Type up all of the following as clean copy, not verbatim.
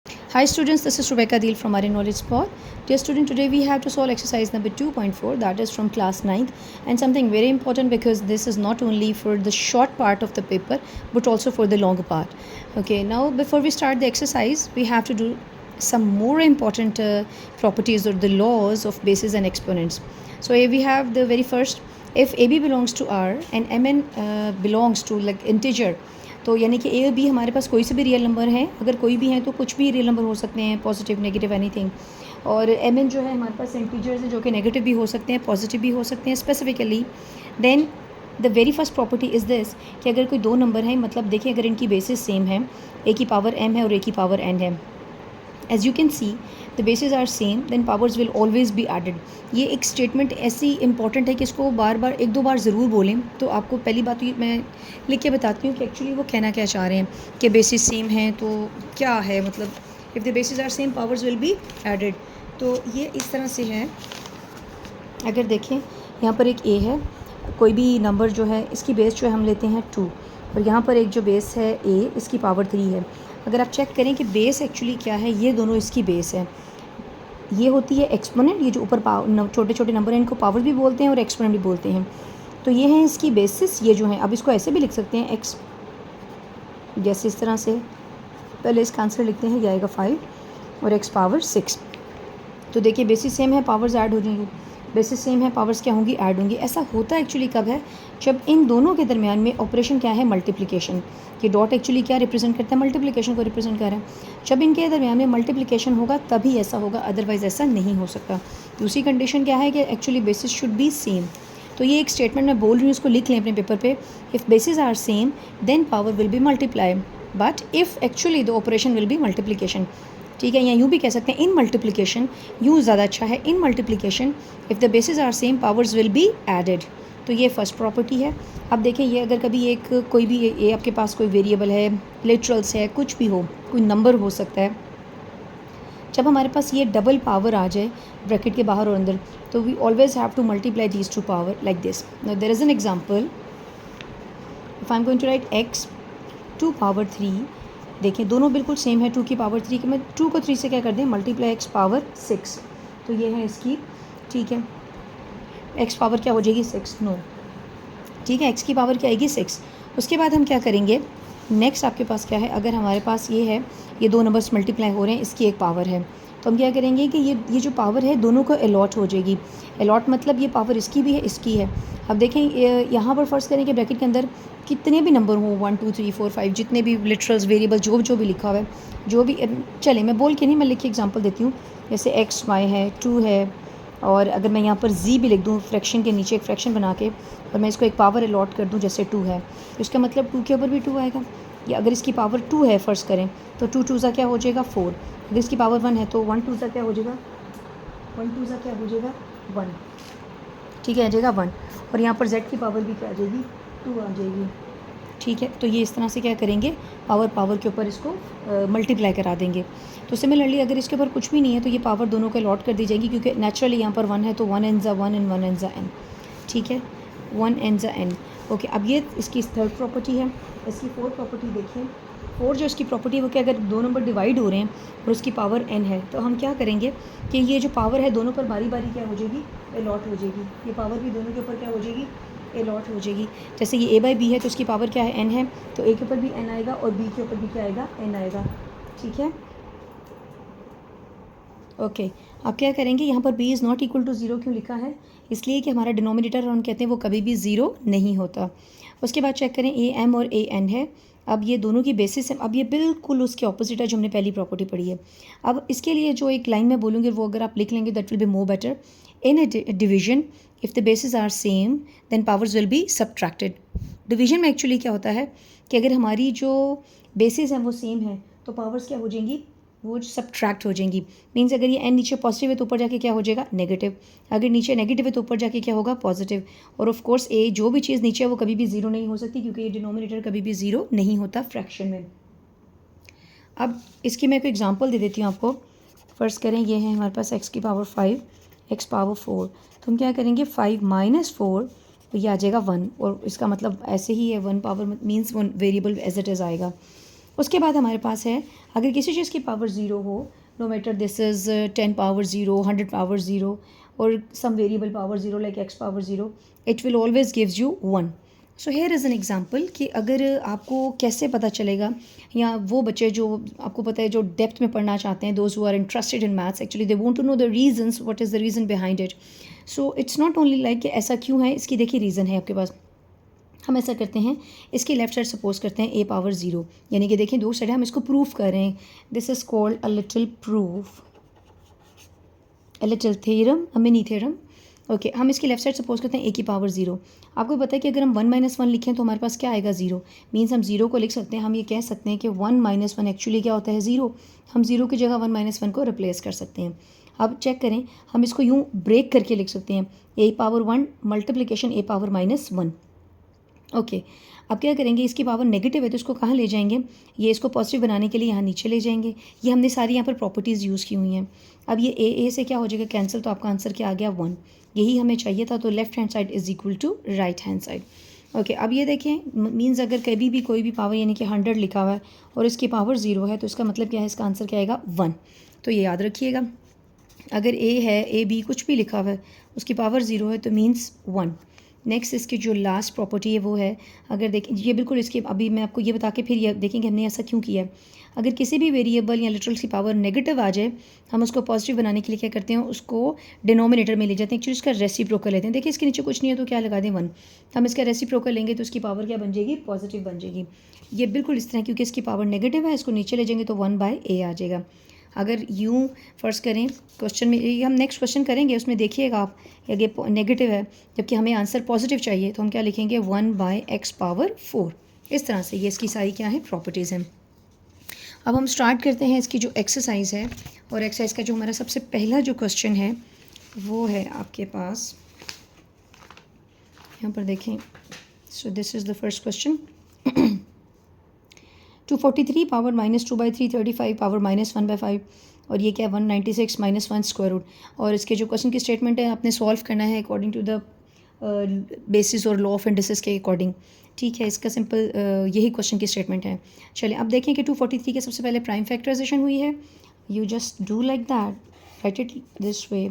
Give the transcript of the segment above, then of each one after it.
Hi students, this is Rebecca Deal from Marine Knowledge Spot. Dear student, today we have to solve exercise number 2.4, that is from class 9th, and something very important because this is not only for the short part of the paper but also for the longer part. Okay, now before we start the exercise, we have to do some more important properties or the laws of bases and exponents. So here we have the very first, if AB belongs to R and Mn belongs to like integer, तो यानी कि ए और B हमारे पास कोई से भी real number हैं, अगर कोई भी हैं तो कुछ भी रियल नंबर हो सकते हैं, पॉजिटिव नेगेटिव एनीथिंग। और एम एन जो है हमारे पास इंटीजर्स है जो कि नेगेटिव भी हो सकते हैं, पॉजिटिव भी हो सकते हैं specifically. Then the very first property is this कि अगर कोई दो नंबर हैं, मतलब देखिए अगर इनकी बेसिस सेम है, ए की पावर एम है और ए की पावर एन है, as you can see the basis are same, then powers will always be added. ये एक स्टेटमेंट ऐसी इंपॉर्टेंट है कि इसको बार बार एक दो बार ज़रूर बोलें। तो आपको पहली बात तो मैं लिख के बताती हूँ कि एक्चुअली वो कहना क्या चाह रहे हैं कि बेसिस सेम हैं तो क्या है, मतलब if the basis are same powers will be added. तो ये इस तरह से है। अगर देखें यहाँ पर एक ए है, कोई भी नंबर जो है इसकी बेस जो है हम लेते हैं 2, और यहाँ पर एक जो बेस है ए, इसकी पावर 3 है। अगर आप चेक करें कि बेस एक्चुअली क्या है, ये दोनों इसकी बेस है। ये होती है एक्सपोनेंट, ये जो ऊपर छोटे छोटे नंबर हैं इनको पावर भी बोलते हैं और एक्सपोनेंट भी बोलते हैं। तो ये हैं इसकी बेसिस, ये जो हैं, अब इसको ऐसे भी लिख सकते हैं एक्स, जैसे इस तरह से पहले इसका आंसर लिखते हैं, ये आएगा 5 और एक्स पावर 6। तो देखिए बेसिस सेम है, पावर्स ऐड हो जाएंगी, बेसिस सेम है, पावर्स क्या होंगी, ऐड होंगी। ऐसा होता एक्चुअली कब है, जब इन दोनों के दरमियान में ऑपरेशन क्या है, मल्टीप्लिकेशन। ये डॉट एक्चुअली क्या रिप्रेजेंट करता है, मल्टीप्लिकेशन को रिप्रेजेंट कर रहा है। जब इनके दरमियान में मल्टीप्लिकेशन होगा तभी ऐसा होगा, अदरवाइज़ ऐसा नहीं हो सकता। दूसरी कंडीशन क्या है कि actually basis should be same. तो ये एक स्टेटमेंट मैं बोल रही हूँ, इसको लिख लें अपने पेपर पे। If basis are same then power will be multiply, but if actually the operation will be multiplication. ठीक है, या यूँ भी कह सकते हैं इन मल्टीप्लिकेशन, यूँ ज़्यादा अच्छा है, in multiplication if the basis are same powers will be added. तो ये फर्स्ट प्रॉपर्टी है। अब देखें, ये अगर कभी एक कोई भी ये आपके पास कोई वेरिएबल है, लिटरल्स है, कुछ भी हो, कोई नंबर हो सकता है, जब हमारे पास ये डबल पावर आ जाए ब्रैकेट के बाहर और अंदर, तो we always have to multiply these two power like this. Now there is an example, if I am going to write x 2 power 3, देखें दोनों बिल्कुल सेम है, 2 की पावर 3 कि मैं 2 को 3 से क्या कर दें, मल्टीप्लाई एक्स पावर 6। तो ये है इसकी, ठीक है, एक्स पावर क्या हो जाएगी 6, नो, ठीक है, एक्स की पावर क्या आएगी 6। उसके बाद हम क्या करेंगे, नेक्स्ट आपके पास क्या है, अगर हमारे पास ये है, ये दो नंबर्स मल्टीप्लाई हो रहे हैं, इसकी एक पावर है, तो हम क्या करेंगे कि ये जो पावर है दोनों को अलॉट हो जाएगी। अलॉट मतलब ये पावर इसकी भी है, इसकी है। अब देखें यहाँ पर फर्स्ट करें कि ब्रैकेट के अंदर कितने भी नंबर हों, 1 2 3 4 5, जितने भी लिटरल्स वेरिएबल जो भी लिखा हुआ है, जो भी, चले मैं बोल के नहीं, मैं लिख के एग्जांपल देती हूँ। जैसे एक्स वाई है, 2 है, और अगर मैं यहाँ पर जी भी लिख दूँ फ्रैक्शन के नीचे एक फ्रैक्शन बना के, और मैं इसको एक पावर अलॉट कर दूँ जैसे 2 है, तो इसका मतलब 2 के ऊपर भी 2 आएगा। या अगर इसकी पावर 2 है फ़र्ज़ करें, तो 2 2 सा क्या हो जाएगा 4। अगर इसकी पावर 1 है तो 1 2 सा क्या हो जाएगा, 1 2 सा क्या हो जाएगा 1, ठीक है, आ जाएगा 1। और यहाँ पर z की पावर भी क्या आ जाएगी, 2 आ जाएगी। ठीक है, तो ये इस तरह से क्या करेंगे, पावर के ऊपर इसको मल्टीप्लाई करा देंगे। तो सिमिलरली अगर इसके ऊपर कुछ भी नहीं है तो ये पावर दोनों को अलॉट कर दी जाएगी, क्योंकि नेचुरली यहाँ पर 1 है तो 1 एन ज़ा 1 एंड 1 एन ज़ा एन, ठीक है, 1 एन ज़ा एन। ओके, अब ये इसकी थर्ड प्रॉपर्टी है। इसकी फोर्थ प्रॉपर्टी देखिए, 4 जो इसकी प्रॉपर्टी है वो क्या, अगर दो नंबर डिवाइड हो रहे हैं और उसकी पावर n है, तो हम क्या करेंगे कि ये जो पावर है दोनों पर बारी बारी क्या हो जाएगी, अलॉट हो जाएगी। ये पावर भी दोनों के ऊपर क्या हो जाएगी, अलॉट हो जाएगी। जैसे ये a बाई बी है तो उसकी पावर क्या है, n है, तो a के ऊपर भी n आएगा और b के ऊपर भी क्या आएगा, n आएगा, ठीक है। ओके, अब क्या करेंगे, यहाँ पर b is not equal to 0 क्यों लिखा है, इसलिए कि हमारा डिनोमिनेटर हम कहते हैं वो कभी भी 0 नहीं होता। उसके बाद चेक करें, ए एम और ए एन है, अब ये दोनों की बेसिस है, अब ये बिल्कुल उसके ऑपोजिट है जो हमने पहली प्रॉपर्टी पढ़ी है। अब इसके लिए जो एक लाइन में बोलूँगी वो अगर आप लिख लेंगे that will be more better. In a division if the basis are same then powers will be subtracted. Division में एक्चुअली क्या होता है कि अगर हमारी जो बेसिस हैं वो सेम है तो पावर्स क्या हो जाएंगी, वो सब्ट्रैक्ट हो जाएंगी। मीन्स अगर ये n नीचे पॉजिटिव है तो ऊपर जाके क्या हो जाएगा, नेगेटिव। अगर नीचे नेगेटिव है तो ऊपर जाके क्या होगा, पॉजिटिव। और ऑफ कोर्स ए, जो भी चीज़ नीचे है वो कभी भी 0 नहीं हो सकती, क्योंकि ये डिनोमिनेटर कभी भी 0 नहीं होता फ्रैक्शन में। अब इसकी मैं एक एग्जांपल दे देती हूँ आपको। फ़र्ज़ करें ये है हमारे पास x की पावर 5, x पावर 4, तो हम क्या करेंगे, 5 माइनस 4, ये आ जाएगा 1, और इसका मतलब ऐसे ही है 1 power means 1 variable as it is आएगा। उसके बाद हमारे पास है अगर किसी चीज़ की पावर ज़ीरो हो, no matter this is 10 power zero, 100 power zero और some variable power zero like x power zero, it will always gives you 1. So here is an example कि अगर आपको कैसे पता चलेगा, या वो बच्चे जो आपको पता है जो डेप्थ में पढ़ना चाहते हैं, those who are interested in maths, actually they want to know the reasons, what is the reason behind it. So it's not only like कि ऐसा क्यों है, इसकी देखिए रीज़न है आपके पास. हम ऐसा करते हैं, इसकी लेफ्ट साइड सपोज करते हैं a पावर ज़ीरो, यानी कि देखिए दो साइड है, हम इसको प्रूफ कर रहे हैं. This is called a little proof, a little theorem, a mini theorem. Okay, हम इसकी लेफ्ट साइड सपोज करते हैं a की पावर ज़ीरो. आपको पता है कि अगर हम 1 - 1 लिखें तो हमारे पास क्या आएगा, ज़ीरो. मीन्स हम ज़ीरो को लिख सकते हैं, हम ये कह सकते हैं कि 1 - 1 एक्चुअली क्या होता है, ज़ीरो. हम ज़ीरो की जगह 1 - 1 को रिप्लेस कर सकते हैं. अब चेक करें, हम इसको यूँ ब्रेक करके लिख सकते हैं, a power 1 multiplication a power -1. Okay, अब क्या करेंगे, इसकी पावर नेगेटिव है तो इसको कहाँ ले जाएंगे, ये इसको पॉजिटिव बनाने के लिए यहाँ नीचे ले जाएंगे. ये हमने सारी यहाँ पर प्रॉपर्टीज़ यूज़ की हुई हैं. अब ये ए से क्या हो जाएगा, कैंसिल, तो आपका आंसर क्या आ गया, 1. यही हमें चाहिए था. तो left hand side is equal to right hand side. Okay, अब ये देखें, मीन्स अगर कभी भी कोई भी पावर यानी कि 100 लिखा हुआ है और इसकी पावर 0 है तो इसका मतलब क्या है, इसका आंसर क्या आएगा, 1. तो ये याद रखिएगा, अगर ए है, ए बी कुछ भी लिखा हुआ है, उसकी पावर 0 है तो मीन्स 1. नेक्स्ट इसकी जो लास्ट प्रॉपर्टी है वो है, अगर देखें ये बिल्कुल इसके, अभी मैं आपको ये बता के फिर ये देखेंगे हमने ऐसा क्यों किया है. अगर किसी भी वेरिएबल या लिटरल की पावर नेगेटिव आ जाए, हम उसको पॉजिटिव बनाने के लिए क्या करते हैं, उसको डिनोमिनेटर में ले जाते हैं. एक्चुअली इसका रेसिप्रोकल लेते हैं. देखिए इसके नीचे कुछ नहीं है तो क्या लगा दें, 1. हम इसका रेसिप्रोकल लेंगे तो इसकी पावर क्या बन जाएगी, पॉजिटिव बन जाएगी. ये बिल्कुल इस तरह, क्योंकि इसकी पावर नेगेटिव है, इसको नीचे ले जाएंगे तो 1/a आ जाएगा. अगर यूँ फर्स्ट करें क्वेश्चन में, ये हम नेक्स्ट क्वेश्चन करेंगे उसमें देखिएगा आप, ये नेगेटिव है जबकि हमें आंसर पॉजिटिव चाहिए, तो हम क्या लिखेंगे, 1/x पावर 4. इस तरह से ये इसकी सारी क्या है, प्रॉपर्टीज़ हैं. अब हम स्टार्ट करते हैं इसकी जो एक्सरसाइज है, और एक्सरसाइज का जो हमारा सबसे पहला जो क्वेश्चन है वो है आपके पास, यहाँ पर देखें. So this is the first question. 243 power -2/3, 35 power -1/5, और ये क्या, 196 -1 स्क्वायर रूट. और इसके जो क्वेश्चन की स्टेटमेंट है आपने सॉल्व करना है अकॉर्डिंग टू द बेसिस और लॉ ऑफ इंडिसेस के अकॉर्डिंग. ठीक है, इसका सिंपल यही क्वेश्चन की स्टेटमेंट है. चलिए अब देखें कि 243 के सबसे पहले प्राइम फैक्टराइजेशन हुई है. You just do like that, right it this way.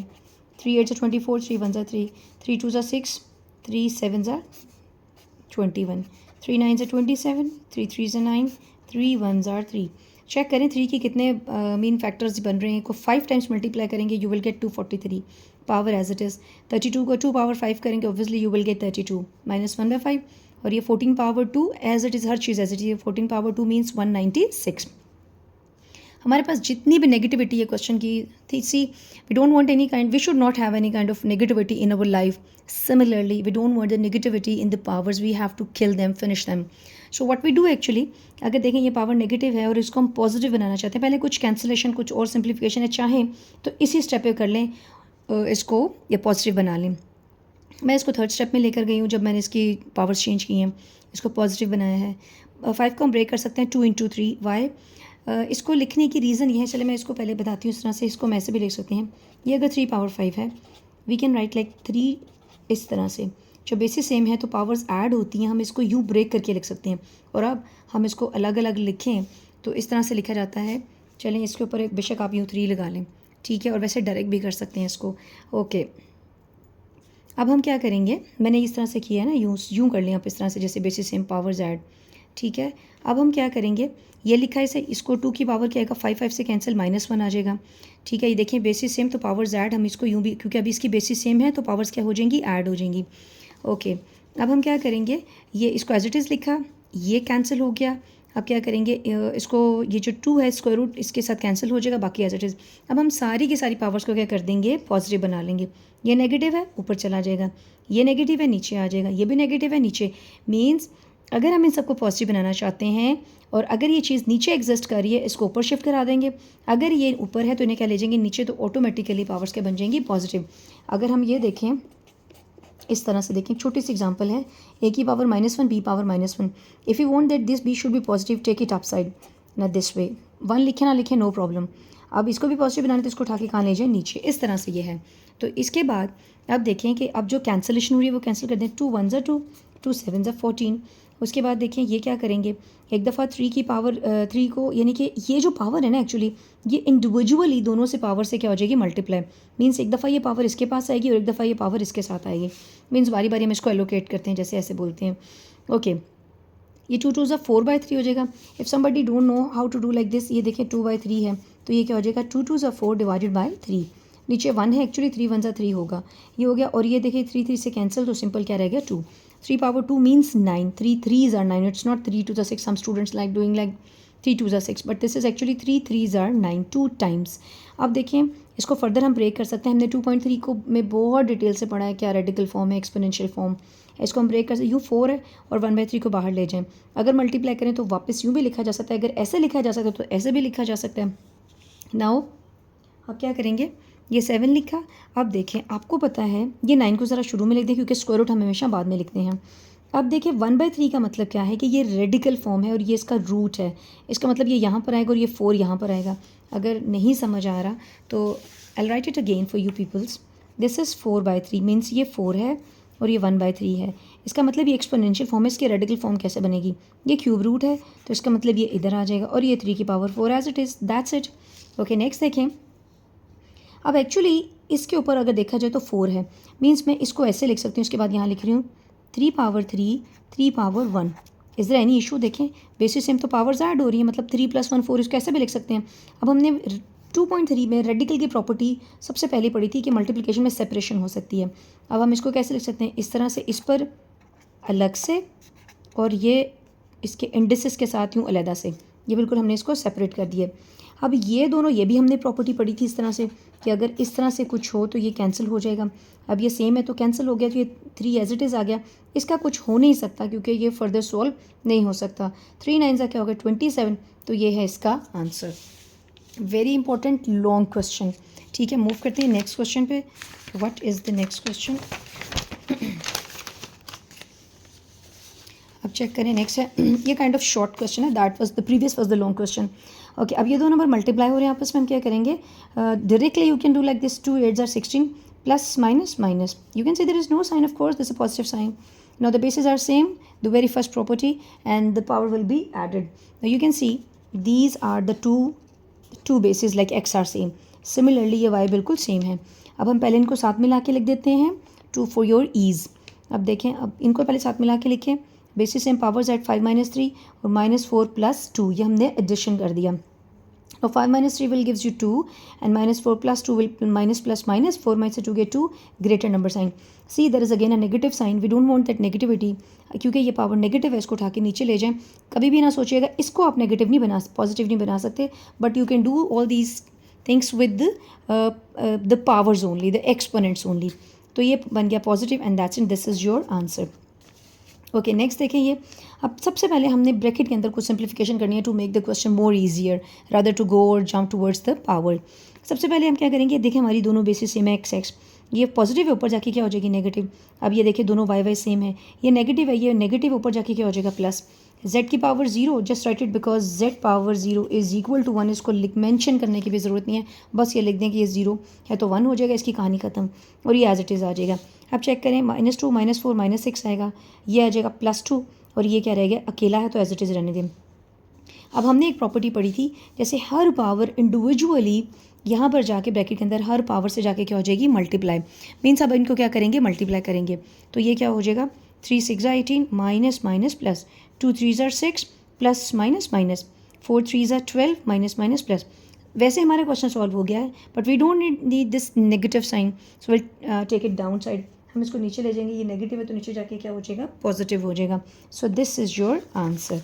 3 8 24, 3 1 3, 3 2 6, 3 7 21, 3 9 27, 3 3 9, 3 1 3. Check करें 3 की कितने मीन फैक्टर्स बन रहे हैं. को 5 टाइम्स मल्टीप्लाई करेंगे you will get 243 power as it is. 32 को 2 पावर 5 करेंगे ऑब्वियसली यू विल गेट 32 -1/5. और ये 14 पावर 2 एज इट इज़, हर चीज़ as it is. 14 power 2 means 196. हमारे पास जितनी भी नेगेटिविटी है क्वेश्चन की थी, see we don't want any kind, we should not have any kind of negativity in our life. Similarly we don't want the negativity in the powers, we have to kill them, finish them. So what we do actually, अगर देखें ये power negative है और इसको हम positive बनाना चाहते हैं, पहले कुछ कैंसिलेशन, कुछ और सिंप्लीफिकेशन है, चाहें तो इसी स्टेप पे कर लें, इसको या पॉजिटिव बना लें. मैं इसको थर्ड स्टेप में लेकर गई हूँ जब मैंने इसकी पावर्स चेंज की हैं, इसको पॉजिटिव बनाया है. 5 को हम ब्रेक कर सकते हैं 2 × 3 वाई. इसको लिखने की रीज़न ये है, चले मैं इसको पहले बताती हूँ. इस तरह से इसको मैं ऐसे भी लिख सकते हैं, ये अगर 3 पावर 5 है, वी कैन राइट लाइक 3 इस तरह से. जो बेसिस सेम है तो पावर्स ऐड होती हैं, हम इसको यूँ ब्रेक करके लिख सकते हैं. और अब हम इसको अलग अलग लिखें तो इस तरह से लिखा जाता है. चलें इसके ऊपर एक बेशक आप यूँ 3 लगा लें, ठीक है, और वैसे डायरेक्ट भी कर सकते हैं इसको. ओके, अब हम क्या करेंगे, मैंने इस तरह से किया है ना, यूँ कर लें आप इस तरह से, जैसे बेसिस सेम पावर्स ऐड. ठीक है, अब हम क्या करेंगे, ये लिखा है इसे, इसको 2 की पावर क्या आएगा, 5 से कैंसिल -1 आ जाएगा. ठीक है, ये देखें बेसिस सेम तो पावर्स ऐड, हम इसको यूँ भी, क्योंकि अभी इसकी बेसिस सेम है तो पावर्स क्या हो जाएंगी, ऐड हो जाएंगी. ओके, अब हम क्या करेंगे, ये इसको एज इट इज़ लिखा, ये कैंसिल हो गया. अब क्या करेंगे, इसको ये जो 2 है स्क्वायर रूट इसके साथ कैंसिल हो जाएगा, बाकी एज इट इज़. अब हम सारी की सारी पावर्स को क्या कर देंगे, पॉजिटिव बना लेंगे. ये नेगेटिव है ऊपर चला जाएगा, ये नेगेटिव है नीचे आ जाएगा, ये भी नेगेटिव है नीचे. मीन्स अगर हम इन सबको पॉजिटिव बनाना चाहते हैं और अगर ये चीज़ नीचे एग्जिस्ट कर रही है, इसको ऊपर शिफ्ट करा देंगे. अगर ये ऊपर है तो इन्हें क्या ले जाएंगे नीचे, तो ऑटोमेटिकली पावर्स क्या बन जाएंगी, पॉजिटिव. अगर हम ये देखें इस तरह से, देखें छोटी सी एग्जांपल है, a की power -1, b power -1. If you want that this b should be positive, take it up side, ना दिस वे. 1 लिखे ना लिखे नो प्रॉब्लम. अब इसको भी पॉजिटिव बनाना तो इसको उठा के कहाँ ले जाए, नीचे. इस तरह से ये है. तो इसके बाद अब देखें कि अब जो कैंसिलेशन हुई है वो कैंसिल कर दें. 2 1 2, 2 7 14. उसके बाद देखें ये क्या करेंगे, एक दफ़ा 3 की पावर 3 को, यानी कि ये जो पावर है ना एक्चुअली ये इंडिविजुअली दोनों से पावर से क्या हो जाएगी मल्टीप्लाई, मीन्स एक दफ़ा ये पावर इसके पास आएगी और एक दफ़ा ये पावर इसके साथ आएगी, मीन्स बारी बारी हम इसको एलोकेट करते हैं जैसे ऐसे बोलते हैं। ओके ये 2 2 4/3 हो जाएगा। If somebody don't know how to do like this, ये देखिए 2/3 है तो ये क्या हो जाएगा 2 2 4 डिवाइडेड बाई 3, नीचे 1 है एक्चुअली 3 1 3 होगा, ये हो गया। और ये देखिए 3 3 से कैंसिल तो सिंपल क्या रह गया 2, 3 power 2 means 9, 3 3s are 9, it's not 3 to the 6, some students like doing like 3 2s are 6 but this is actually 3 3s are 9, 2 times। अब देखें इसको फर्दर हम ब्रेक कर सकते हैं, हमने 2.3 को में बहुत डिटेल से पढ़ा है क्या रेडिकल फॉर्म है एक्सपोनेंशियल फॉर्म, इसको हम ब्रेक कर सकते, यू 4 है और 1/3 को बाहर ले जाएं, अगर मल्टीप्लाई करें तो वापस यूँ भी लिखा जा सकता है, अगर ऐसे लिखा जा सकता है तो ऐसे भी लिखा जा सकता है। नाउ अब क्या करेंगे, ये 7 लिखा, अब देखें आपको पता है ये 9 को ज़रा शुरू में लिख दें क्योंकि स्क्वायर रूट हम हमेशा बाद में लिखते हैं। अब देखिए 1/3 का मतलब क्या है कि ये रेडिकल फॉर्म है और ये इसका रूट है, इसका मतलब ये यहाँ पर आएगा और ये 4 यहाँ पर आएगा। अगर नहीं समझ आ रहा तो I write it again for you peoples, this is 4/3 means ये 4 है और ये 1/3 है, इसका मतलब ये एक्सपोनेंशियल फॉर्म है, इसकी रेडिकल फॉर्म कैसे बनेगी, ये क्यूब रूट है तो इसका मतलब ये इधर आ जाएगा और ये 3 की power 4 as it is, that's it. Okay next देखें, अब एक्चुअली इसके ऊपर अगर देखा जाए तो 4 है, मीन्स मैं इसको ऐसे लिख सकती हूँ, उसके बाद यहाँ लिख रही हूँ 3 power 3 3 power 1, is there any issue, देखें बेसिस सेम तो पावर्स ऐड हो रही है मतलब 3 + 1 4, इसको ऐसे भी लिख सकते हैं। अब हमने 2.3 में रेडिकल की प्रॉपर्टी सबसे पहले पढ़ी थी कि मल्टीप्लिकेशन में सेपरेशन हो सकती है, अब हम इसको कैसे लिख सकते हैं, इस तरह से इस पर अलग से और ये इसके इंडिसेस के साथ यूँ अलहदा से, ये बिल्कुल हमने इसको सेपरेट कर दिया। अब ये दोनों, ये भी हमने प्रॉपर्टी पढ़ी थी इस तरह से कि अगर इस तरह से कुछ हो तो ये कैंसिल हो जाएगा, अब ये सेम है तो कैंसिल हो गया तो ये 3 एज इट इज़ आ गया, इसका कुछ हो नहीं सकता क्योंकि ये फर्दर सॉल्व नहीं हो सकता। 3 9 का क्या होगा 27, तो ये है इसका answer. Very important long question, ठीक है मूव करते हैं नेक्स्ट क्वेश्चन पे। What is the next question, अब चेक करें नेक्स्ट है ये काइंड ऑफ शॉर्ट क्वेश्चन है, that was the previous was the long question. Okay अब ये दो नंबर मल्टीप्लाई हो रहे हैं आपस में, हम क्या करेंगे directly you can do like this 2 8 are 16 plus minus minus, you can see there is no sign of course, this a positive sign, now the bases are same, the very first property, and the power will be added. Now you can see these are the two bases like x are same, similarly ये y बिल्कुल same है। अब हम पहले इनको साथ मिला के लिख देते हैं टू फॉर योर ईज। अब देखें, अब इनको पहले साथ मिला के लिखें, बेसिस सेम, पावर्स एट 5 - 3 और -4 + 2, ये हमने एडिशन कर दिया। Now 5 - 3 will gives you 2 and -4 + 2 will minus plus minus 4 minus 2 get 2 greater number sign. See there is again a negative sign. We don't want that negativity क्योंकि ये power negative है, इसको उठा के नीचे ले जाएं। कभी भी ना सोचिएगा इसको आप नेगेटिव नहीं बना, पॉजिटिव नहीं बना सकते, but you can do all these things with the powers only, the exponents only. तो ये बन गया positive and that's it, this is your answer. Okay next देखें, ये अब सबसे पहले हमने ब्रैकेट के अंदर कुछ सिंप्लीफिकेशन करनी है to make the question more easier rather to go और जंप टूवर्ड्स द पावर। सबसे पहले हम क्या करेंगे, देखें हमारी दोनों बेसिस सेम है, एक्स एक्स, ये पॉजिटिव है, ऊपर जाके क्या हो जाएगी नेगेटिव। अब ये देखिए दोनों वाई वाई सेम है, ये नेगेटिव है, ये नेगेटिव, ऊपर जाके क्या हो जाएगा प्लस। z की power 0, just write it because z power 0 is equal to 1, इसको मेंशन करने की भी ज़रूरत नहीं है, बस ये लिख दें कि ये 0 है तो 1 हो जाएगा, इसकी कहानी ख़त्म और ये एज इट इज़ आ जाएगा। अब चेक करें, -2 -4 -6 आएगा, ये आ जाएगा +2 और ये क्या रह गया अकेला है तो एज इट इज़ रहने दें। अब हमने एक प्रॉपर्टी पढ़ी थी, जैसे हर पावर इंडिविजुअली यहाँ पर जाके ब्रैकेट के अंदर हर पावर से जाके क्या हो जाएगी मल्टीप्लाई, मीन्स अब इनको क्या करेंगे मल्टीप्लाई करेंगे, तो ये क्या हो जाएगा 3 6 18 minus minus plus, 2 3 6 plus minus minus, 4 3 12 minus minus plus. वैसे हमारा क्वेश्चन सॉल्व हो गया है but we don't need this negative sign, so will take it down side, हम इसको नीचे ले जाएंगे, ये नेगेटिव है तो नीचे जाके क्या हो जाएगा पॉजिटिव हो जाएगा। So this is your answer.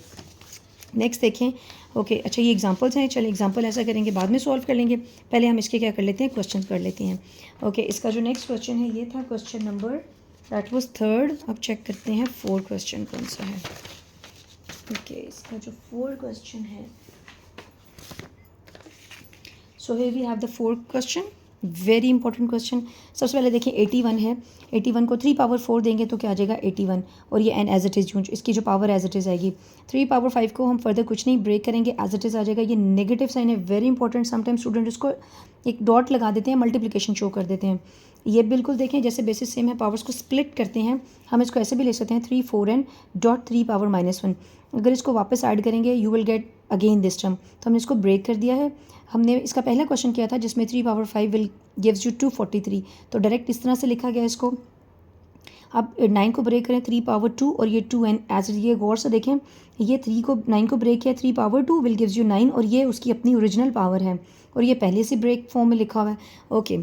Next देखें, ओके अच्छा ये एग्जांपल्स हैं, चलिए एग्जांपल ऐसा करेंगे बाद में सॉल्व कर लेंगे, पहले हम इसके क्या कर लेते हैं क्वेश्चन कर लेते हैं। ओके इसका जो नेक्स्ट क्वेश्चन है ये था question number that was 3rd। अब चेक करते हैं 4 क्वेश्चन कौन सा है। ओके इसका जो 4 क्वेश्चन है, so here we have the 4 question. Very important question. सबसे पहले देखिए 81 है, 81 को 3 पावर 4 देंगे तो क्या आ जाएगा 81, और ये एन एज इट इज़, इसकी जो पावर एज इट इज़ आएगी। 3 पावर 5 को हम फर्दर कुछ नहीं ब्रेक करेंगे, एज इट इज़ आ जाएगा। ये नेगेटिव साइन है, वेरी इंपॉर्टेंट। समटाइम स्टूडेंट इसको एक डॉट लगा देते हैं, मल्टीप्लिकेशन शो कर देते हैं। ये बिल्कुल देखें जैसे बेसिस सेम है, पावर्स को स्प्लिट करते हैं। हम इसको ऐसे भी ले सकते हैं 3 4 एन डॉट 3 पावर -1। अगर इसको वापस ऐड करेंगे you will gate again this term, तो हमने इसको ब्रेक कर दिया है। हमने इसका पहला क्वेश्चन किया था जिसमें 3 पावर 5 विल गिव्स यू 243, तो डायरेक्ट इस तरह से लिखा गया इसको। अब 9 को ब्रेक करें 3 पावर 2 और ये 2 एन एज, ये गौर से देखें, ये 3 को 9 को ब्रेक किया, 3 पावर 2 विल गिव्स यू 9, और ये उसकी अपनी ओरिजिनल पावर है, और ये पहले से ब्रेक फॉर्म में लिखा हुआ है। ओके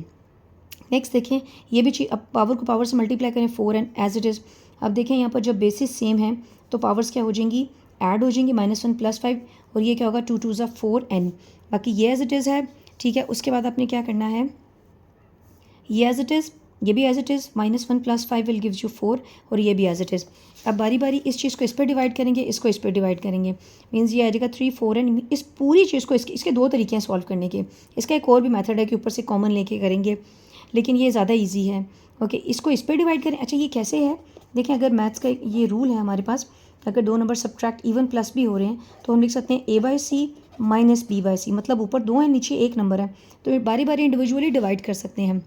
नेक्स्ट देखें, ये भी चीज़, अब पावर को पावर से मल्टीप्लाई करें 4 एन एज इट इज़। अब देखें यहाँ पर जब बेसिस सेम है तो पावर्स क्या हो जाएंगी, ऐड हो जाएंगी, -1 + 5, और ये क्या होगा 2 2 ज़ा 4 एन। बाकी ये एज इट इज़ है, ठीक है। उसके बाद आपने क्या करना है, ये एज इट इज़, ये भी as it is, -1 + 5 will gives you 4, और ये भी एज इट इज़। अब बारी बारी इस चीज़ को इस पर डिवाइड करेंगे, इसको इस पर डिवाइड करेंगे, मीन्स ये आ जाएगा 3 4 एन। इस पूरी चीज़ को इसके दो तरीके हैं सॉल्व करने के। इसका एक और भी मेथड है कि ऊपर से कॉमन लेके करेंगे, लेकिन ये ज़्यादा ईजी है। ओके इसको इस पर डिवाइड करें। अच्छा ये कैसे है, देखें अगर मैथ्स का ये रूल है हमारे पास, अगर दो नंबर सब्ट्रैक्ट इवन प्लस भी हो रहे हैं तो हम लिख सकते हैं a/c माइनस b/c, मतलब ऊपर 2 है नीचे एक नंबर है, तो बारी बारी इंडिविजुअली डिवाइड कर सकते हैं हम।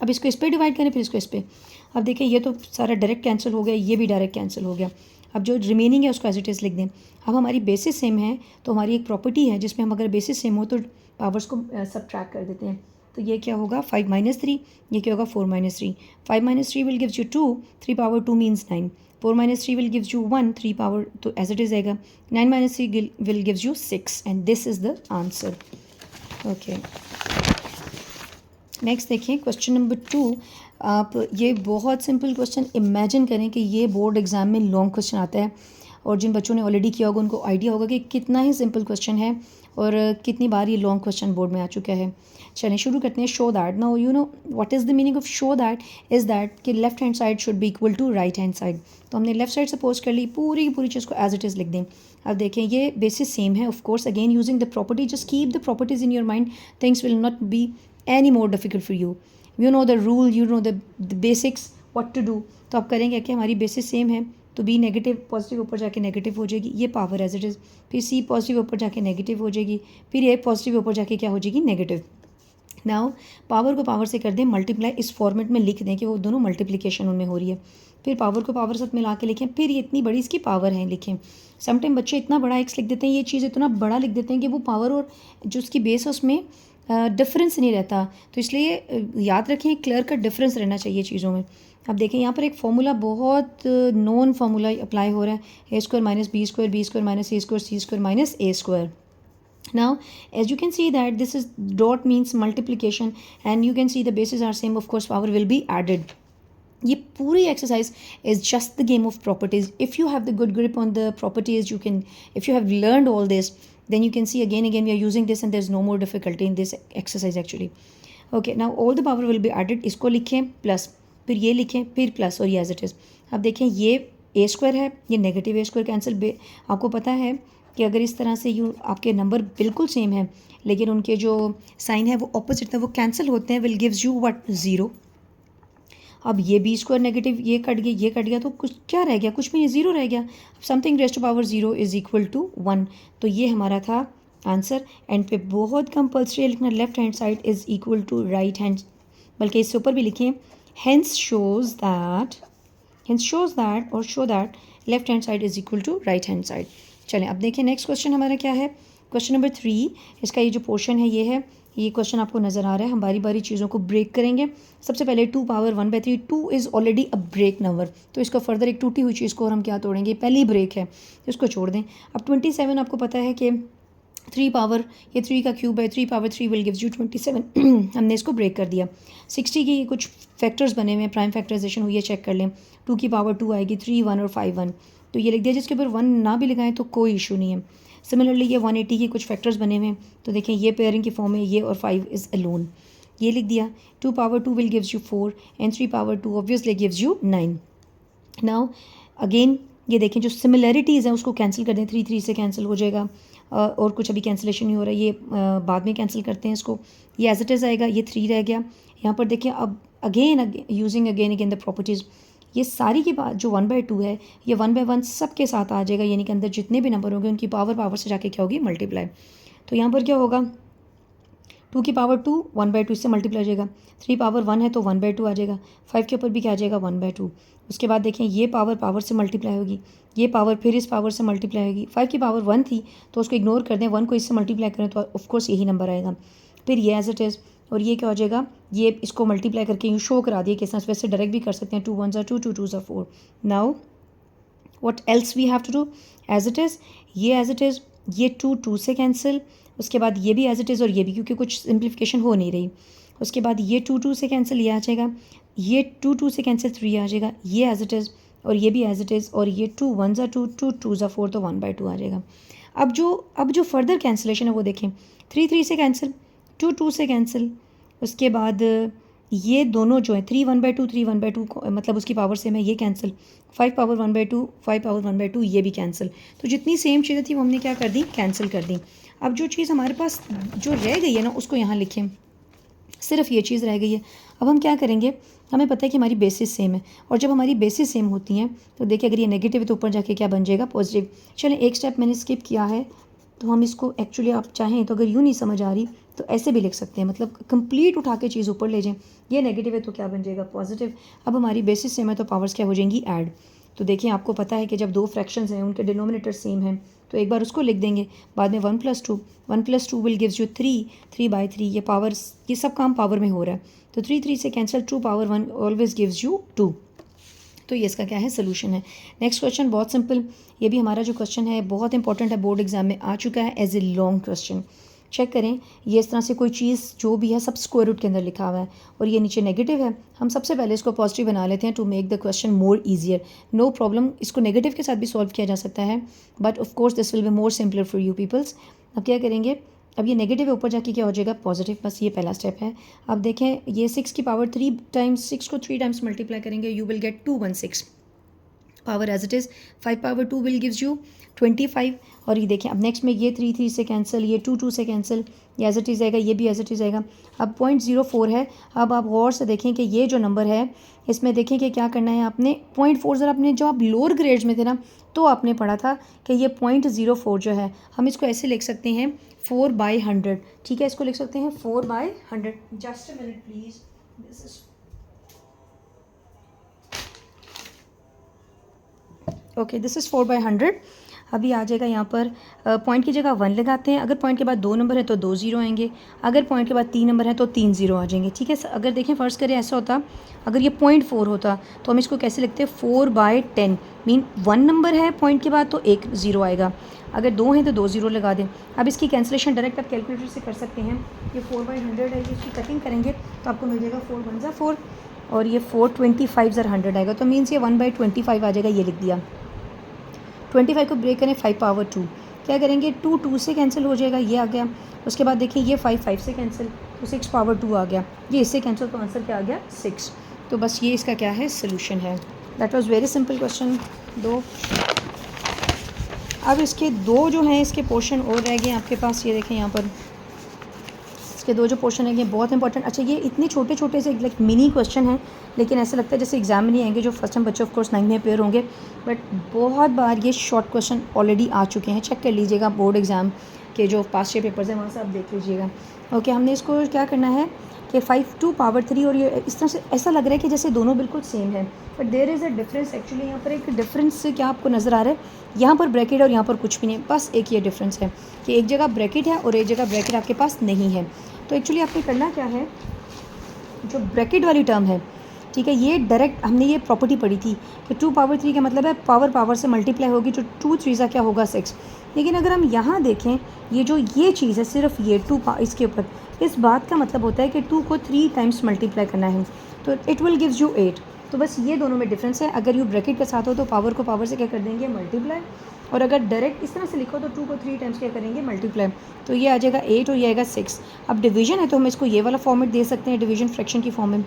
अब इसको इस पर डिवाइड करें, फिर इसको इस पर। अब देखें ये तो सारा डायरेक्ट कैंसिल हो गया, ये भी डायरेक्ट कैंसिल हो गया। अब जो रिमेनिंग है उसको एज इट इज़ लिख दें। अब हमारी बेसिस सेम है तो हमारी एक प्रॉपर्टी है जिसमें हम अगर बेसिस सेम हो तो पावर्स को सब्ट्रैक्ट कर देते हैं। तो ये क्या होगा 5 - 3, ये क्या होगा 4 - 3। 5 - 3 will gives you 2, 3 power 2 means 9। 4 - 3 will gives you 1, 3 power, तो एज इट इज़ आएगा। 9 - 3 will gives you 6, and this is the answer. Okay next देखिए क्वेश्चन नंबर 2। आप ये बहुत सिंपल क्वेश्चन, इमेजिन करें कि ये बोर्ड एग्ज़ाम में लॉन्ग क्वेश्चन आता है, और जिन बच्चों ने ऑलरेडी किया होगा उनको आइडिया होगा कि कितना ही सिंपल क्वेश्चन है और कितनी बार ये लॉन्ग क्वेश्चन बोर्ड में आ चुका है। चलिए शुरू करते हैं। Show that, now you know what is the meaning of show that, is that कि left hand side should be equal to right hand side. तो हमने लेफ्ट साइड सपोज कर ली, पूरी की पूरी चीज़ को एज इट इज़ लिख दें। अब देखें ये बेसिस सेम है, of course again using the property, just keep the properties in your mind, things will not be any more difficult for you. You know the rule, you know the basics, what to do. तो आप करेंगे कि हमारी basis same है तो B negative positive ऊपर जाके negative हो जाएगी, ये पावर एज इट इज़। फिर सी पॉजिटिव ऊपर जाके नेगेटिव हो जाएगी, फिर ये पॉजिटिव ऊपर जाके क्या हो जाएगी नेगेटिव। नाउ पावर को पावर से कर दें मल्टीप्लाई, इस फॉर्मेट में लिख दें कि वो दोनों मल्टीप्लिकेशन उनमें हो रही है। फिर पावर को पावर साथ मिला के लिखें, फिर ये इतनी बड़ी इसकी पावर है लिखें। समटाइम बच्चे इतना बड़ा एक्स लिख देते हैं, ये चीज़ इतना बड़ा लिख देते हैं कि वो पावर और जो उसकी बेस है उसमें डिफरेंस नहीं रहता। तो इसलिए याद रखें क्लियर का डिफरेंस रहना चाहिए चीज़ों में। अब देखें यहाँ पर एक फार्मूला, बहुत नॉन फार्मूला अप्लाई हो रहा है, a² - b² - b² - c² - c² - a²। Now as you can see that this is dot means multiplication, and you can see the bases are same, of course power will be added. ये पूरी exercise is just the game of properties. If you have the good grip on the properties, you can, if you have learned all this, then you can see again we are using this and there's no more difficulty in this exercise actually. Okay, now all the power will be added. इसको लिखें plus, फिर ये लिखें, फिर plus, और ये as it is. अब देखें ये a² है, ये नेगेटिव a² कैंसिल। आपको पता है कि अगर इस तरह से यू आपके नंबर बिल्कुल सेम है लेकिन उनके जो साइन है वो ऑपोजिट है, वो कैंसिल होते हैं, विल गिव्स यू व्हाट 0। अब ये b² नेगेटिव, ये कट गया, ये कट गया, तो कुछ क्या रह गया, कुछ भी नहीं, 0 रह गया। अब something raise to power 0 is equal to 1, तो ये हमारा था आंसर। एंड पे बहुत कंपल्सरी लिखना left hand side is equal to right hand, बल्कि इससे ऊपर भी लिखें hence shows that or show that left hand side is equal to right hand side. चलें अब देखें नेक्स्ट क्वेश्चन हमारा क्या है। क्वेश्चन नंबर 3, इसका ये जो पोर्शन है ये है, ये क्वेश्चन आपको नज़र आ रहा है। हम बारी बारी चीज़ों को ब्रेक करेंगे। सबसे पहले 2 power 1/3, 2 is already a break number, तो इसको फर्दर एक टूटी हुई चीज़ को और हम क्या तोड़ेंगे, पहली ब्रेक है, इसको छोड़ दें। अब 27 आपको पता है कि 3 पावर, ये 3 का क्यूब है, 3 पावर 3 विल गिव्स यू 27। हमने इसको ब्रेक कर दिया। 60 की कुछ फैक्टर्स बने हुए हैं, प्राइम फैक्टराइजेशन हुई है, चेक कर लें। 2 की पावर 2 आएगी, 3 1 और 5 1, तो ये लिख दिया। जिसके ऊपर 1 ना भी लगाएं तो कोई इशू नहीं है। सिमिलरली ये 180 के कुछ फैक्टर्स बने हुए हैं, तो देखें ये पेयरिंग की फॉर्म है, ये और 5 इज़ अलोन, ये लिख दिया। 2 power 2 will gives you 4 and 3 power 2 obviously gives you 9। Now again ये देखें जो सिमिलरिटीज़ हैं उसको कैंसिल कर दें, 3 3 से कैंसिल हो जाएगा, और कुछ अभी कैंसिलेशन नहीं हो रहा है, ये बाद में कैंसिल करते हैं इसको, ये एज इट इज़ आएगा, ये 3 रह गया। यहाँ पर देखिए अब again using again the properties, ये सारी की बात जो 1/2 है ये 1/1 सब के साथ आ जाएगा, यानी कि अंदर जितने भी नंबर होंगे उनकी पावर से जाके क्या होगी, मल्टीप्लाई। तो यहाँ पर क्या होगा, 2 की पावर 2 1/2 इससे मल्टीप्लाई हो जाएगा, 3 पावर 1 है तो 1/2 आ जाएगा, 5 के ऊपर भी क्या आ जाएगा, 1/2। उसके बाद देखें ये पावर से मल्टीप्लाई होगी, ये पावर फिर इस पावर से मल्टीप्लाई होगी, 5 की पावर 1 थी तो उसको इग्नोर कर दें, 1 को इससे मल्टीप्लाई करें तो ऑफकोर्स यही नंबर आएगा। फिर ये एज इट इज़, और ये क्या हो जाएगा, ये इसको मल्टीप्लाई करके यूँ शो करा दिए किस तरह, वैसे डायरेक्ट भी कर सकते हैं, 2 1 2 2 2 4। Now what else we have to do, as it is, ये एज इट इज़, ये 2 2 से कैंसिल, उसके बाद ये भी एज इट इज़ और ये भी, क्योंकि कुछ सिंप्लीफिकेशन हो नहीं रही। उसके बाद ये 2 2 से कैंसिल, ये आ जाएगा, ये 2 2 से कैंसिल 3 आ जाएगा, ये एज इट इज़ और ये भी एज इट इज़, और ये 2 1 2 2 2 4 तो 1/2 आ जाएगा। अब जो फर्दर कैंसिलेशन है वो देखें, 3 3 से कैंसिल, 2 2 से कैंसिल, उसके बाद ये दोनों जो है 3 1/2 3 1/2 मतलब उसकी पावर सेम है, ये कैंसिल, 5 पावर 1/2 5 पावर 1/2 ये भी कैंसिल। तो जितनी सेम चीज़ें थी वो हमने क्या कर दी, कैंसिल कर दी। अब जो चीज़ हमारे पास जो रह गई है ना उसको यहाँ लिखें, सिर्फ ये चीज़ रह गई है। अब हम क्या करेंगे, हमें पता है कि हमारी बेसिस सेम है, और जब हमारी बेसिस सेम होती हैं तो देखिए अगर ये नेगेटिव है तो ऊपर जाके क्या बन जाएगा, पॉजिटिव। चलें एक स्टेप मैंने स्किप किया है, तो हम इसको एक्चुअली आप चाहें तो अगर यूँ नहीं समझ आ रही तो ऐसे भी लिख सकते हैं, मतलब कंप्लीट उठा के चीज़ ऊपर ले जाएं, ये नेगेटिव है तो क्या बन जाएगा, पॉजिटिव। अब हमारी बेसिस सेम है तो पावर्स क्या हो जाएंगी, ऐड। तो देखिए आपको पता है कि जब दो फ्रैक्शंस हैं उनके डिनोमिनेटर सेम हैं तो एक बार उसको लिख देंगे, बाद में 1 + 2 विल गिव्स यू 3 3/3, ये पावर्स, ये सब काम पावर में हो रहा है, तो 3 3 से cancel, 2 power 1 always gives you 2। तो ये इसका क्या है, सोल्यूशन है। नेक्स्ट क्वेश्चन बहुत सिंपल, ये भी हमारा जो क्वेश्चन है बहुत इंपॉर्टेंट है, बोर्ड एग्जाम में आ चुका है as a long question. Check करें, ये इस तरह से कोई चीज़ जो भी है सब स्क्वायर रूट के अंदर लिखा हुआ है और ये नीचे नेगेटिव है। हम सबसे पहले इसको पॉजिटिव बना लेते हैं to make the question more easier. No problem, इसको नेगेटिव के साथ भी सॉल्व किया जा सकता है, but of course this will be more simpler for you peoples. अब क्या करेंगे, अब ये नेगेटिव है, ऊपर जाके क्या हो जाएगा, पॉजिटिव, बस ये पहला स्टेप है। अब देखें ये 6 की पावर 3 टाइम्स, 6 को 3 टाइम्स मल्टीप्लाई करेंगे, you will get 216 power as it is. 5 power 2 will gives you 25। और ये देखें अब नेक्स्ट में ये 3 3 से कैंसिल, ये 2 2 से कैंसिल, ये एज इट इज़ आएगा, ये भी एज इट इज़ आएगा। अब 0.04 है। अब आप गौर से देखें कि ये जो नंबर है इसमें देखें कि क्या करना है आपने, 0.4 ज़रा अपने जो आप लोअर ग्रेड्स में थे ना तो आपने पढ़ा था कि ये 0.04 जो है हम इसको ऐसे लिख सकते हैं 4/100, ठीक है, इसको लिख सकते हैं 4/100। Just a minute please, this is okay, this is 4/100। अभी आ जाएगा यहाँ पर पॉइंट की जगह 1 लगाते हैं, अगर पॉइंट के बाद 2 नंबर है तो 2 0 आएंगे, अगर पॉइंट के बाद 3 नंबर है तो 3 0 आ जाएंगे, ठीक है। अगर देखें फ़र्ज़ करें ऐसा होता, अगर ये 0.4 होता तो हम इसको कैसे लिखते हैं, 4/10, मीन 1 नंबर है पॉइंट के बाद तो 1 0 आएगा, अगर 2 हैं तो 2 0 लगा दें। अब इसकी कैंसिलेशन डायरेक्ट आप कैलकुलेटर से कर सकते हैं, ये 4/100 है, इसकी कटिंग करेंगे तो आपको मिल जाएगा 4 1 ज़ा 4 और ये 425 ज़रा 100 आएगा, तो मीन्स ये 1/25 आ जाएगा, ये लिख दिया। 25 को ब्रेक करें, 5 पावर 2, क्या करेंगे, 2 2 से कैंसिल हो जाएगा, ये आ गया। उसके बाद देखिए ये 5 5 से कैंसिल तो 6 पावर 2 आ गया, ये इससे कैंसिल तो आंसर क्या आ गया, 6। तो बस ये इसका क्या है, सोल्यूशन है। That was very simple question 2। अब इसके दो जो हैं इसके पोर्शन और रह गए आपके पास, ये देखें यहाँ पर इसके दो जो पोर्शन है ये बहुत इंपॉर्टेंट। अच्छा ये इतने छोटे छोटे से लाइक मिनी क्वेश्चन हैं, लेकिन ऐसा लगता है जैसे एग्जाम में नहीं आएंगे, जो फर्स्ट टाइम बच्चे ऑफ कोर्स 9 में अपेयर होंगे, बट बहुत बार ये शॉर्ट क्वेश्चन ऑलरेडी आ चुके हैं। चेक कर लीजिएगा बोर्ड एग्ज़ाम के जो पास्ट ईयर पेपर्स हैं वहाँ से आप देख लीजिएगा। ओके, हमने इसको क्या करना है कि 5 2 पावर 3, और ये इस तरह से ऐसा लग रहा है कि जैसे दोनों बिल्कुल सेम है, but there is a difference. Actually यहाँ पर एक डिफरेंस क्या आपको नज़र आ रहा है, यहाँ पर ब्रैकेट और यहाँ पर कुछ भी नहीं, बस एक ये डिफरेंस है कि एक जगह ब्रैकेट है और एक जगह ब्रैकेट आपके पास नहीं है। तो एक्चुअली आपने करना क्या है, जो ब्रैकेट वाली टर्म है, ठीक है, ये डायरेक्ट हमने ये प्रॉपर्टी पढ़ी थी कि 2 पावर 3 का मतलब है पावर से मल्टीप्लाई होगी, जो 2 3 क्या होगा 6। लेकिन अगर हम यहाँ देखें, ये जो ये चीज़ है सिर्फ ये 2 इसके ऊपर, इस बात का मतलब होता है कि 2 को 3 टाइम्स मल्टीप्लाई करना है, तो इट विल गिव्स यू 8। तो बस ये दोनों में डिफरेंस है। अगर यू ब्रैकेट के साथ हो तो पावर को पावर से क्या कर देंगे, मल्टीप्लाई, और अगर डायरेक्ट इस तरह से लिखो तो 2 को 3 टाइम्स क्या करेंगे, मल्टीप्लाई, तो ये आ जाएगा 8 और ये आएगा 6। अब डिवीजन है तो हम इसको ये वाला फॉर्मेट दे सकते हैं, डिवीजन फ्रैक्शन की फॉर्म में।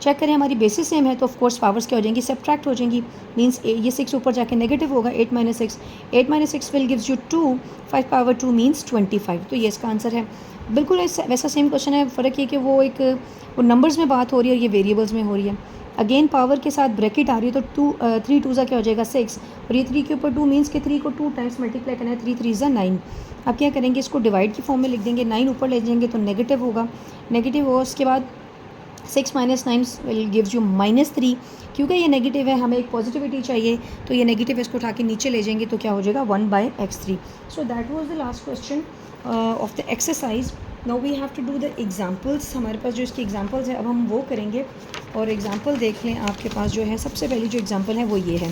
चेक करें हमारी बेसिस सेम है तो ऑफ कोर्स पावर्स क्या हो जाएंगी, सब्ट्रैक्ट हो जाएंगी। मींस ये 6 ऊपर जाके नेगेटिव होगा, 8 minus 6, 8 minus 6 will gives you 2, 5 power 2 means 25। तो ये इसका आंसर है। बिल्कुल वैसा सेम क्वेश्चन है, फ़र्क ये कि वो नंबर्स में बात हो रही है और ये वेरिएबल्स में हो रही है। अगेन पावर के साथ ब्रैकेट आ रही है तो 3 2 ज़ा क्या हो जाएगा 6, और ये 3 के ऊपर 2 मीन्स के 3 को 2 टाइम्स मल्टीप्लाई करना है, 3 3 ज़ा 9। अब क्या करेंगे, इसको डिवाइड की फॉर्म में लिख देंगे, 9 ऊपर ले जाएंगे तो नेगेटिव होगा, उसके बाद 6 माइनस 9 विल गिव्स यू -3। क्योंकि ये नेगेटिव है, हमें एक पॉजिटिविटी चाहिए, तो ये नेगेटिव इसको उठा के नीचे ले जाएंगे तो क्या हो जाएगा 1/x3। So that was the last question of the exercise. Now we have to do the examples. हमारे पास जो इसकी एग्जांपल्स है अब हम वो करेंगे, और एग्जांपल देख लें आपके पास जो है सबसे पहली जो एग्जांपल है वो ये है,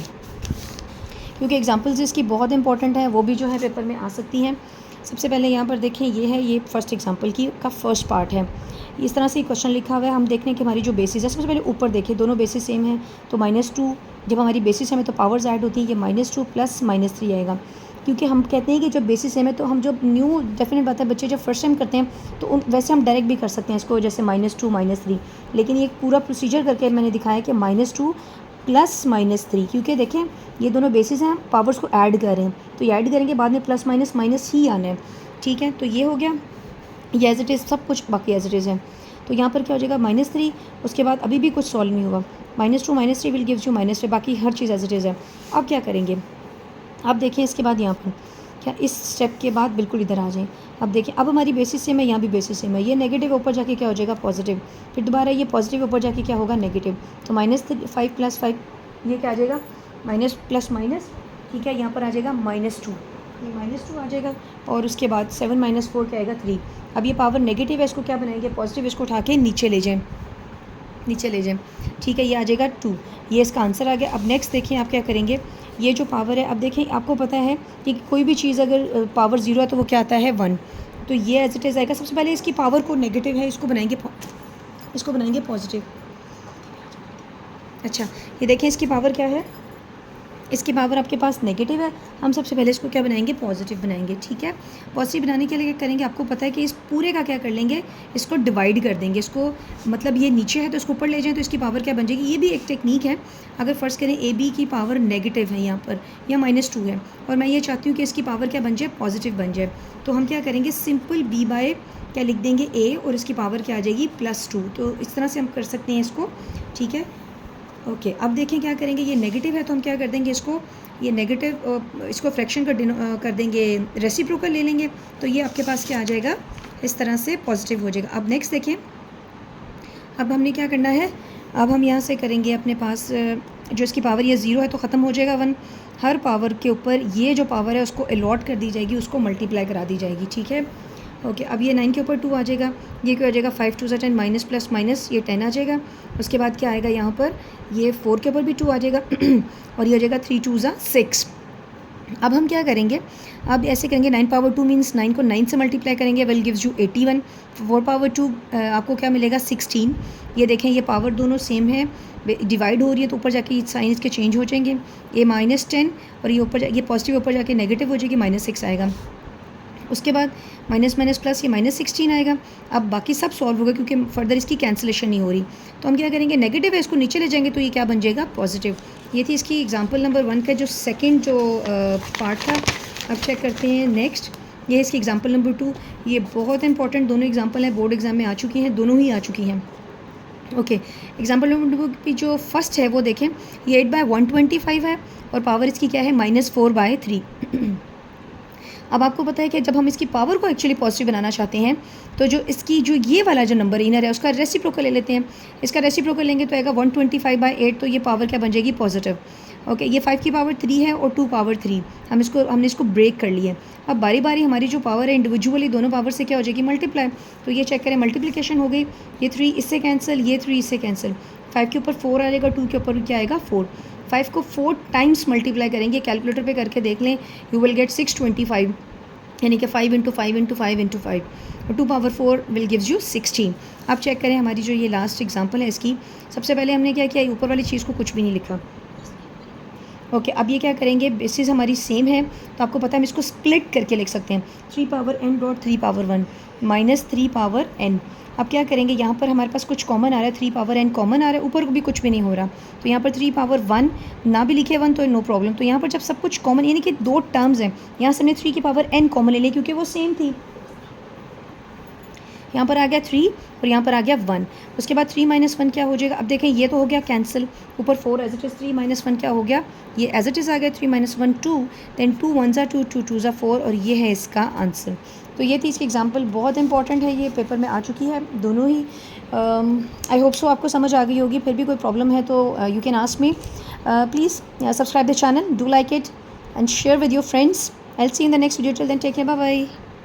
क्योंकि एग्जांपल्स इसकी बहुत इंपॉर्टेंट है, वो भी जो है पेपर में आ सकती हैं। सबसे पहले यहाँ पर देखें, ये है, ये फर्स्ट एग्जांपल की का फर्स्ट पार्ट है। इस तरह से क्वेश्चन लिखा हुआ है, हम देख रहे हैं कि हमारी जो बेसिस है, सबसे पहले ऊपर देखिए दोनों बेसिस सेम है तो -2, जब हमारी बेसिस है तो पावर्स ऐड होती है, ये -2 प्लस -3 आएगा। क्योंकि हम कहते हैं कि जब बेसिस सेम है तो हम जब न्यू डेफिनेट बात है, बच्चे जब फर्स्ट टाइम करते हैं तो वैसे हम डायरेक्ट भी कर सकते हैं इसको, जैसे -2 -3, लेकिन ये पूरा प्रोसीजर करके मैंने दिखाया कि -2 प्लस -3, क्योंकि देखें ये दोनों बेसिस हैं, पावर्स को ऐड कर रहे हैं, तो ये ऐड करेंगे बाद में प्लस माइनस माइनस ही आना है। ठीक है, तो ये हो गया, ये एज इट इज़ सब कुछ बाकी एज इट इज़ है। तो यहाँ पर क्या हो जाएगा -3, उसके बाद अभी भी कुछ सॉल्व नहीं हुआ, -2 -3 विल गिव्स यू -3, बाकी हर चीज़ एज इट इज़ है। अब क्या करेंगे, अब देखिए इसके बाद यहाँ पर क्या, इस स्टेप के बाद बिल्कुल इधर आ जाएं। अब देखिए अब हमारी बेसिस सेम है, यहाँ भी बेसिस सेम है, ये नेगेटिव ऊपर जाके क्या हो जाएगा पॉजिटिव, फिर दोबारा ये पॉजिटिव ऊपर जाके क्या होगा नेगेटिव, तो -5 + 5 ये क्या आ जाएगा माइनस प्लस माइनस। ठीक है, यहाँ पर आ जाएगा -2, ये -2 आ जाएगा, और उसके बाद 7 - 4 क्या आएगा 3। अब ये पावर नेगेटिव है, इसको क्या बनाएंगे पॉजिटिव, इसको उठा के नीचे ले जाएं, ठीक है, ये आ जाएगा 2, ये इसका आंसर आ गया। अब नेक्स्ट देखिए आप क्या करेंगे, ये जो पावर है, अब देखें आपको पता है कि कोई भी चीज़ अगर पावर 0 है तो वो क्या आता है 1, तो ये एज इट इज़ आएगा। सबसे पहले इसकी पावर को नेगेटिव है, इसको बनाएंगे पॉजिटिव। अच्छा, ये देखें इसकी पावर क्या है, इसकी पावर आपके पास नेगेटिव है, हम सबसे पहले इसको क्या बनाएंगे पॉजिटिव बनाएंगे। ठीक है, पॉजिटिव बनाने के लिए क्या करेंगे, आपको पता है कि इस पूरे का क्या कर लेंगे, इसको डिवाइड कर देंगे, इसको मतलब ये नीचे है तो इसको ऊपर ले जाएं तो इसकी पावर क्या बन जाएगी। ये भी एक टेक्निक है, अगर फ़र्ज़ करें ए बी की पावर नेगेटिव है यहाँ पर, या -2 है, और मैं ये चाहती हूँ कि इसकी पावर क्या बन जाए पॉजिटिव बन जाए, तो हम क्या करेंगे सिंपल b बाय क्या लिख देंगे a, और इसकी पावर क्या आ जाएगी +2। तो इस तरह से हम कर सकते हैं इसको। ठीक है, ओके, अब देखें क्या करेंगे, ये नेगेटिव है तो हम क्या कर देंगे इसको, ये नेगेटिव इसको फ्रैक्शन कर देंगे, रेसिप्रोकल ले लेंगे, तो ये आपके पास क्या आ जाएगा इस तरह से पॉजिटिव हो जाएगा। अब नेक्स्ट देखें, अब हमने क्या करना है, अब हम यहाँ से करेंगे अपने पास जो इसकी पावर ये 0 है तो ख़त्म हो जाएगा 1, हर पावर के ऊपर ये जो पावर है उसको अलॉट कर दी जाएगी, उसको मल्टीप्लाई करा दी जाएगी। ठीक है, ओके, अब ये 9 के ऊपर 2 आ जाएगा, ये क्या हो जाएगा 5 2 10 माइनस प्लस माइनस ये 10 आ जाएगा। उसके बाद क्या आएगा यहाँ पर, ये 4 के ऊपर भी 2 आ जाएगा और ये हो जाएगा 3 2 6। अब हम क्या करेंगे, अब ऐसे करेंगे 9 पावर 2 मीन्स 9 को 9 से मल्टीप्लाई करेंगे, विल गिव्स यू 81। 4 पावर 2 आपको क्या मिलेगा 16। ये देखें ये पावर दोनों सेम है, डिवाइड हो रही है तो ऊपर जाके साइन इसके चेंज हो जाएंगे, ये -10 और ये ऊपर ये पॉजिटिव ऊपर जाके नेगेटिव हो जाएगी, -6 आएगा। उसके बाद माइनस माइनस प्लस ये -16 आएगा। अब बाकी सब सॉल्व होगा क्योंकि फर्दर इसकी कैंसिलेशन नहीं हो रही, तो हम क्या करेंगे नेगेटिव है इसको नीचे ले जाएंगे तो ये क्या बन जाएगा पॉजिटिव। ये थी इसकी एग्जांपल नंबर 1 का जो सेकंड जो पार्ट था। अब चेक करते हैं नेक्स्ट, ये है इसकी एग्जांपल नंबर 2। ये बहुत इंपॉर्टेंट दोनों एग्जांपल हैं, बोर्ड एग्जाम में आ चुकी हैं, दोनों ही आ चुकी हैं। ओके, एग्जांपल नंबर 2 की जो फर्स्ट है वो देखें, ये 8/125 है और पावर इसकी क्या है -4/3। अब आपको पता है कि जब हम इसकी पावर को एक्चुअली पॉजिटिव बनाना चाहते हैं तो जो इसकी जो ये वाला जो नंबर इनर है उसका रेसिप्रोकल ले लेते हैं। इसका रेसिप्रोकल लेंगे तो आएगा 125/8, तो ये पावर क्या बन जाएगी पॉजिटिव। ओके, ये 5 की पावर 3 है और 2 पावर 3, हमने इसको ब्रेक कर लिया। अब बारी बारी हमारी जो पावर है इंडिविजुअली दोनों पावर से क्या हो जाएगी मल्टीप्लाई, तो ये चेक करें मल्टीप्लिकेशन हो गई, ये 3 इससे कैंसिल, ये 3 इससे कैंसिल, 5 के ऊपर 4 आ जाएगा, 2 के ऊपर क्या आएगा 4। 5 को 4 टाइम्स मल्टीप्लाई करेंगे, कैलकुलेटर पे करके देख लें, यू विल गेट 625, यानी कि 5 × 5 × 5 × 5 और 2 पावर 4 विल गिव्स यू 16। अब चेक करें हमारी जो ये लास्ट एग्जांपल है इसकी, सबसे पहले हमने क्या किया, ऊपर वाली चीज़ को कुछ भी नहीं लिखा, ओके, अब ये क्या करेंगे, बेसिस हमारी सेम है तो आपको पता है हम इसको स्प्लिट करके लिख सकते हैं। 3 power n dot 3 power 1 minus 3 power n। अब क्या करेंगे, यहाँ पर हमारे पास कुछ कॉमन आ रहा है, 3 पावर n कॉमन आ रहा है, ऊपर भी कुछ भी नहीं हो रहा, तो यहाँ पर 3 पावर 1 ना भी लिखे 1 तो नो प्रॉब्लम। तो यहाँ पर जब सब कुछ कॉमन, यानी कि दो टर्म्स हैं, यहाँ से हमने 3 की पावर n कॉमन ले लिया क्योंकि वो सेम थी। यहाँ पर आ गया 3 और यहाँ पर आ गया 1। उसके बाद 3 माइनस 1 क्या हो जाएगा, अब देखें ये तो हो गया कैंसिल, ऊपर 4 एज इट इज़, 3 माइनस 1 क्या हो गया, ये एज इट इज़ आ गया 3 माइनस 1 2, दैन 2 1 ज़ा 2 2 2 ज़ा 4 और ये है इसका आंसर। तो ये थी इसकी एग्जांपल, बहुत इंपॉर्टेंट है, ये पेपर में आ चुकी है दोनों ही। आई होप सो आपको समझ आ गई होगी, फिर भी कोई प्रॉब्लम है तो you can ask me. Please subscribe the channel, do like it and share with your friends. I will see in the next video, till then take care, bye bye.